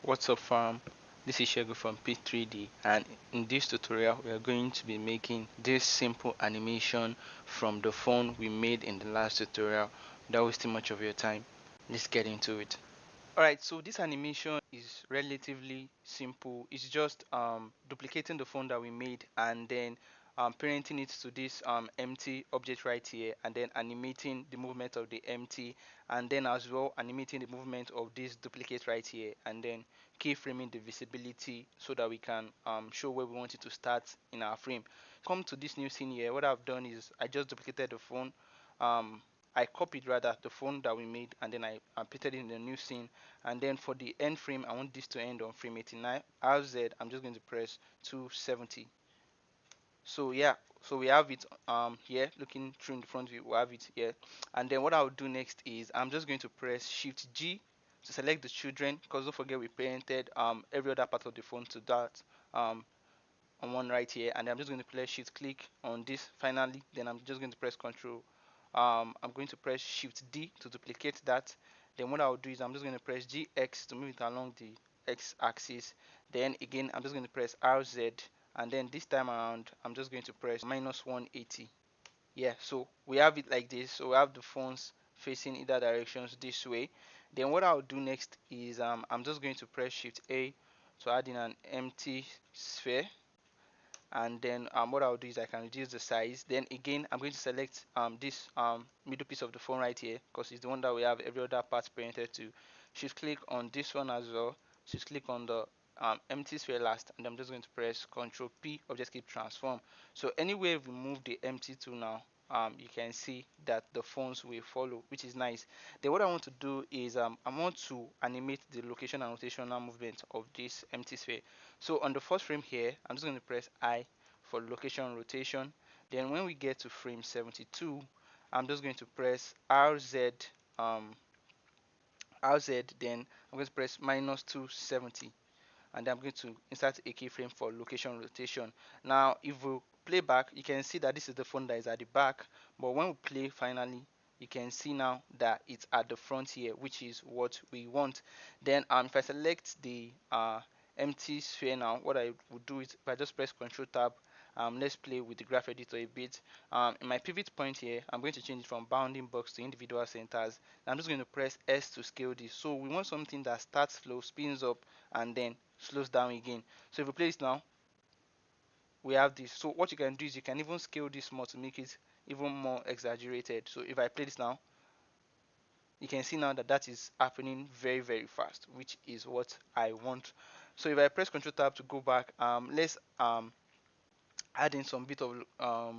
What's up fam, this is Shego from P3D, and in this tutorial we are going to be making this simple animation from the phone we made in the last tutorial without wasting much of your time. Let's get into it. Alright, so this animation is relatively simple. It's just duplicating the phone that we made and then parenting it to this empty object right here, and then animating the movement of the empty, and then as well animating the movement of this duplicate right here, and then keyframing the visibility so that we can show where we want it to start in our frame. Come to this new scene here. What I've done is I just duplicated the phone. um, I copied rather the phone that we made, and then I pasted it in the new scene. And then for the end frame, I want this to end on frame 89. RZ, I'm just going to press 270. So yeah, so we have it here. Looking through in the front view, we have it here. And then what I'll do next is I'm just going to press Shift G to select the children, because don't forget we parented every other part of the phone to that um on one right here. And I'm just going to press Shift click on this finally. Then I'm just going to press Control. I'm going to press Shift D to duplicate that. Then what I'll do is I'm just going to press GX to move it along the X axis. Then again I'm just going to press RZ, and then this time around I'm just going to press minus 180. Yeah, so we have it like this. So we have the phones facing either directions this way. Then what I'll do next is I'm just going to press Shift A to add in an empty sphere. And then what I'll do is I can reduce the size. Then again I'm going to select this middle piece of the phone right here, because it's the one that we have every other part parented to. Shift click on this one as well. Shift click on the empty sphere last, and I'm just going to press Ctrl P, object keep transform. So anywhere we move the empty to now, you can see that the phones will follow, which is nice. Then what I want to do is I want to animate the location and rotational movement of this empty sphere. So on the first frame here, I'm just going to press I for location rotation. Then when we get to frame 72, I'm just going to press RZ, um, RZ, then I'm going to press minus 270, and I'm going to insert a keyframe for location rotation. Now if we play back, you can see that this is the phone that is at the back, but when we play finally, you can see now that it's at the front here, which is what we want. Then if I select the empty sphere now, what I would do is if I just press Ctrl Tab, let's play with the graph editor a bit. In my pivot point here, I'm going to change it from bounding box to individual centers. I'm just going to press S to scale this. So we want something that starts slow, spins up, and then slows down again. So if we play this now, we have this. So what you can do is you can even scale this more to make it even more exaggerated. So if I play this now, you can see now that that is happening very fast, which is what I want. So if I press Ctrl Tab to go back, let's add in some bit of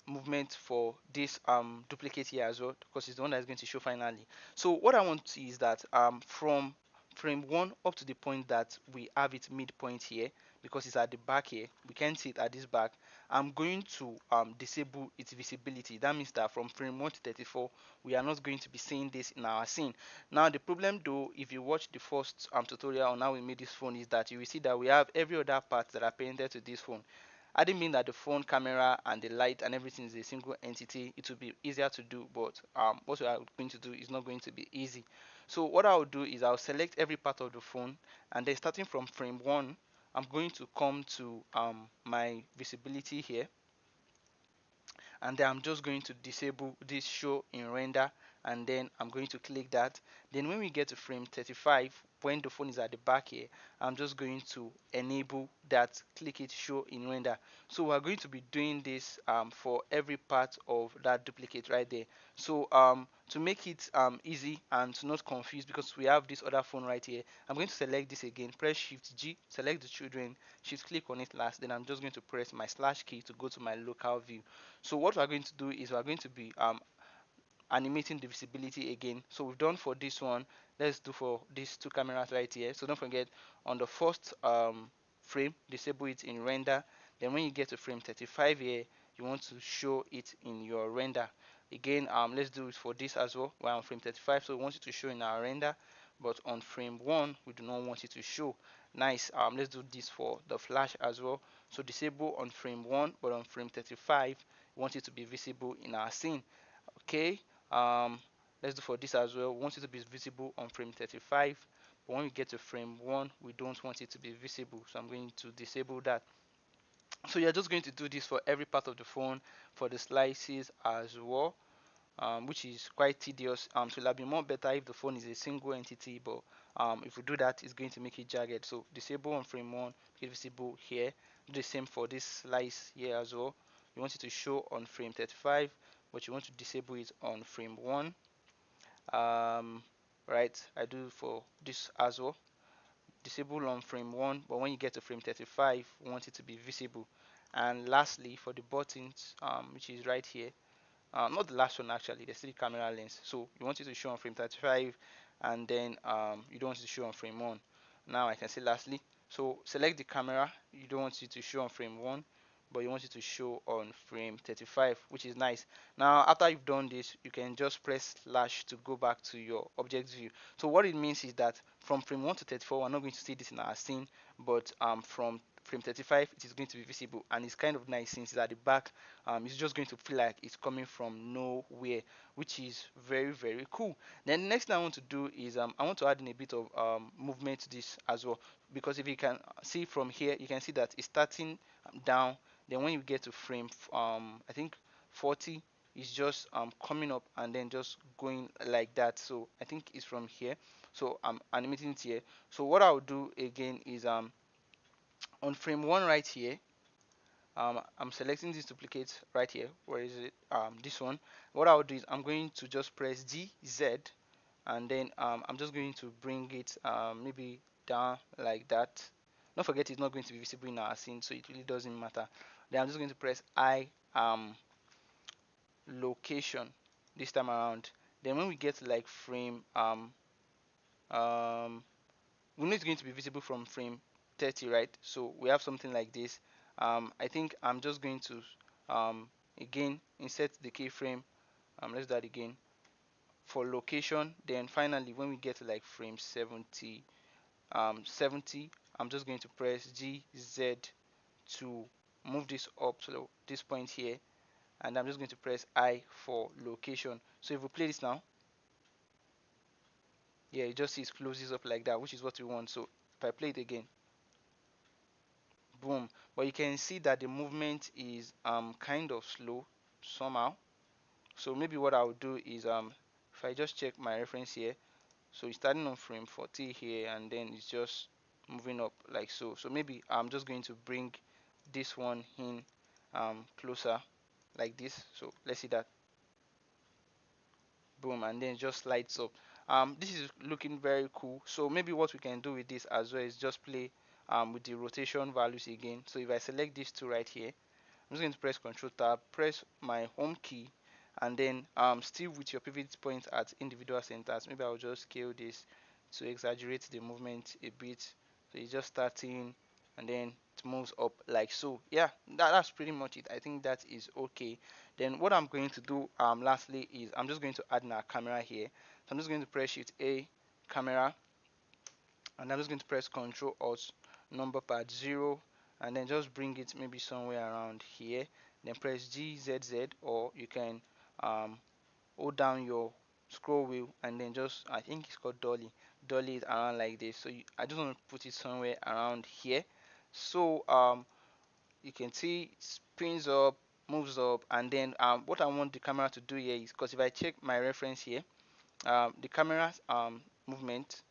movement for this duplicate here as well, because it's the one that is going to show finally. So what I want is that from frame 1 up to the point that we have it midpoint here, because it's at the back here, we can't see it at this back. I'm going to disable its visibility. That means that from frame 1 to 34 we are not going to be seeing this in our scene. Now the problem though, if you watch the first tutorial on how we made this phone, is that you will see that we have every other part that are painted to this phone. I didn't mean that the phone camera and the light and everything is a single entity. It will be easier to do, but what we are going to do is not going to be easy. So what I'll do is I'll select every part of the phone, and then starting from frame 1, I'm going to come to my visibility here, and then I'm just going to disable this show in render, and then I'm going to click that. Then when we get to frame 35, when the phone is at the back here, I'm just going to enable that click it show in render. So we're going to be doing this for every part of that duplicate right there. So to make it easy and to not confuse, because we have this other phone right here, I'm going to select this again, press Shift G, select the children, Shift click on it last, then I'm just going to press my slash key to go to my local view. So what we're going to do is we're going to be animating the visibility again. So we've done for this one. Let's do for these two cameras right here. So don't forget, on the first frame, disable it in render. Then when you get to frame 35 here, you want to show it in your render. Again, let's do it for this as well. We're on frame 35, so we want it to show in our render, but on frame 1 we do not want it to show. Nice. Let's do this for the flash as well. So disable on frame 1, but on frame 35 we want it to be visible in our scene. Okay. um let's do for this as well. We want it to be visible on frame 35, but when we get to frame 1 we don't want it to be visible, so I'm going to disable that. So you're just going to do this for every part of the phone, for the slices as well, which is quite tedious. So it'll be more better if the phone is a single entity, but if we do that, it's going to make it jagged. So disable on frame 1, make it visible here. Do the same for this slice here as well. You want it to show on frame 35, but you want to disable it on frame 1. Right, I do for this as well. Disable on frame 1, but when you get to frame 35 we want it to be visible. And lastly, for the buttons, which is right here, not the last one actually, the 3 camera lens, so you want it to show on frame 35, and then you don't want it to show on frame 1. Now I can say lastly, so select the camera, you don't want it to show on frame 1, but you want it to show on frame 35, which is nice. Now after you've done this, you can just press slash to go back to your object view. So what it means is that from frame 1 to 34 we're not going to see this in our scene, but from frame 35 it is going to be visible, and it's kind of nice since it's at the back. It's just going to feel like it's coming from nowhere, which is very very cool. Then the next thing I want to do is I want to add in a bit of movement to this as well, because if you can see from here, you can see that it's starting down, then when you get to frame I think 40, is just coming up and then just going like that. So I think it's from here, so I'm animating it here. So what I'll do again is on frame 1 right here, I'm selecting this duplicate right here. Where is it? This one. What I'll do is I'm going to just press GZ, and then I'm just going to bring it maybe down like that. Don't forget, it's not going to be visible in our scene, so it really doesn't matter. Then I'm just going to press I location this time around. Then when we get to like frame um we know it's going to be visible from frame 30, right? So we have something like this. I think I'm just going to again insert the keyframe. Let's do that again for location. Then finally when we get to like frame 70, 70, I'm just going to press GZ to move this up to this point here, and I'm just going to press I for location. So if we play this now, yeah, you just see it closes up like that, which is what we want. So if I play it again, boom. But you can see that the movement is kind of slow somehow. So maybe what I'll do is if I just check my reference here, so it's starting on frame 40 here, and then it's just moving up like so. So maybe I'm just going to bring this one in closer like this. So let's see that, boom, and then just lights up. This is looking very cool. So maybe what we can do with this as well is just play with the rotation values again. So if I select these two right here, I'm just going to press Control Tab, press my home key, and then still with your pivot point at individual centers, maybe I'll just scale this to exaggerate the movement a bit. So it's just starting and then it moves up like so. Yeah, that's pretty much it. I think that is okay. Then what I'm going to do lastly is I'm just going to add in our camera here. So I'm just going to press Shift A, camera, and I'm just going to press Control Alt number pad 0, and then just bring it maybe somewhere around here. Then press GZZ, or you can hold down your scroll wheel and then just, I think it's called dolly it around like this. So I just want to put it somewhere around here. So you can see it spins up, moves up, and then what I want the camera to do here is, because if I check my reference here, the camera's movement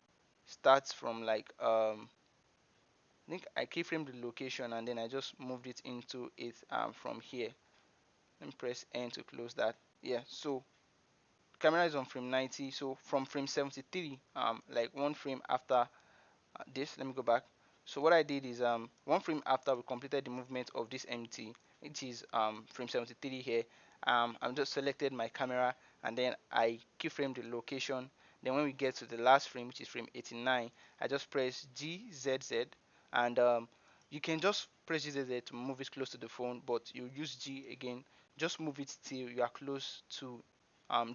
starts from like I think I keyframe the location and then I just moved it into it from here. Let me press N to close that. Yeah, so camera is on frame 90. So from frame 73, like one frame after this, let me go back. So what I did is one frame after we completed the movement of this MT, it is frame 73 here. I'm just selected my camera and then I keyframe the location. Then when we get to the last frame, which is frame 89, I just press GZZ, and you can just press GZZ to move it close to the phone, but you use G again, just move it till you are close to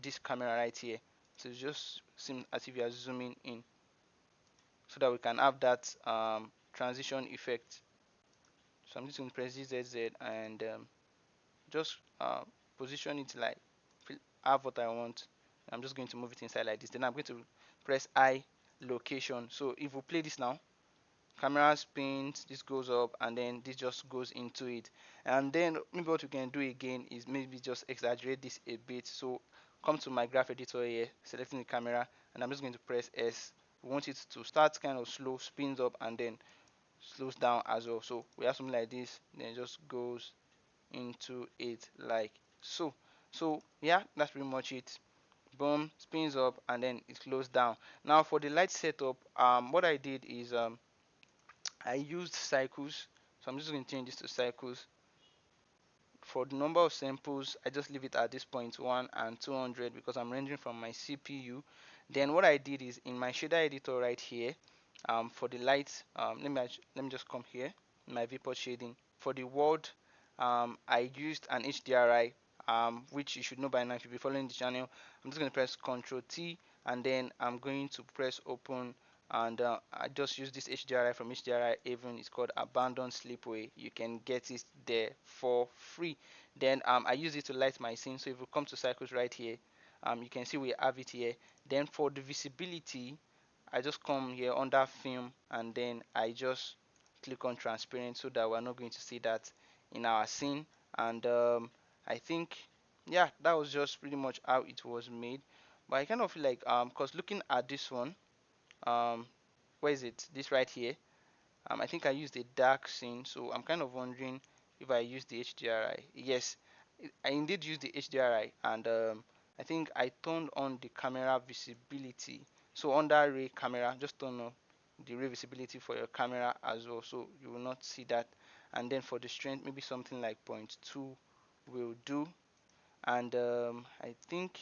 this camera right here. So it just seems as if you are zooming in, so that we can have that transition effect. So I'm just going to press ZZ and just position it like have what I want. I'm just going to move it inside like this. Then I'm going to press I location. So if we play this now, camera spins, this goes up, and then this just goes into it. And then maybe what we can do again is maybe just exaggerate this a bit. So come to my graph editor here, selecting the camera, and I'm just going to press S. We want it to start kind of slow, spins up, and then slows down as well. So we have something like this, then it just goes into it like so. So yeah, that's pretty much it. Boom, spins up, and then it slows down. Now for the light setup, what I did is I used cycles. So I'm just going to change this to cycles. For the number of samples, I just leave it at this point 1 and 200 because I'm rendering from my CPU. Then what I did is in my shader editor right here, for the lights, let me just come here in my viewport shading. For the world, I used an HDRI, which you should know by now if you've been following the channel. I'm just going to press Ctrl T, and then I'm going to press open, and I just use this HDRI from HDRI even. It's called Abandoned Sleepaway. You can get it there for free. Then I use it to light my scene. So if we come to cycles right here, you can see we have it here. Then for the visibility, I just come here under film, and then I just click on transparent so that we're not going to see that in our scene. And I think, yeah, that was just pretty much how it was made. But I kind of feel like because looking at this one, um where is it, this right here, I think I used a dark scene, so I'm kind of wondering if I used the HDRI. Yes, I indeed used the HDRI, and I think I turned on the camera visibility. So under ray camera, just turn on the ray visibility for your camera as well, so you will not see that. And then for the strength, maybe something like 0.2 will do. And I think,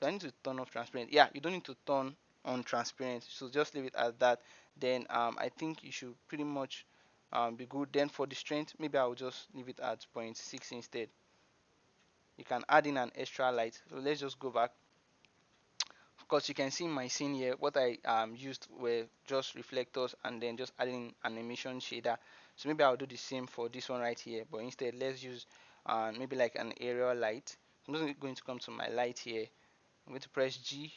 do I need to turn off transparent? Yeah, you don't need to turn on transparent, so just leave it as that. Then I think you should pretty much be good. Then for the strength, maybe I'll just leave it at 0.6 instead. You can add in an extra light. So let's just go back. Of course, you can see in my scene here what I used were just reflectors and then just adding an emission shader. So maybe I'll do the same for this one right here, but instead let's use maybe like an aerial light. I'm just going to come to my light here. I'm going to press G,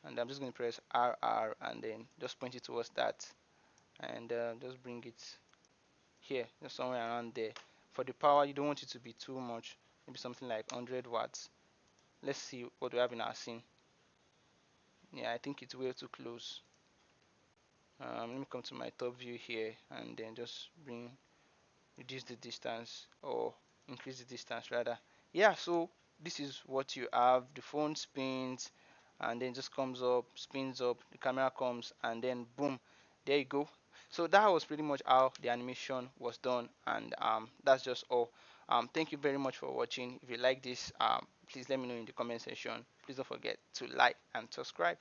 and I'm just going to press RR, and then just point it towards that, and just bring it here, just somewhere around there. For the power, you don't want it to be too much, maybe something like 100 watts. Let's see what we have in our scene. Yeah, I think it's way too close. Let me come to my top view here, and then just reduce the distance, or increase the distance rather. Yeah, so this is what you have. The phone spins, and then just comes up, spins up, the camera comes, and then boom, there you go. So that was pretty much how the animation was done, and that's just all. Thank you very much for watching. If you like this, please let me know in the comment section. Please don't forget to like and subscribe.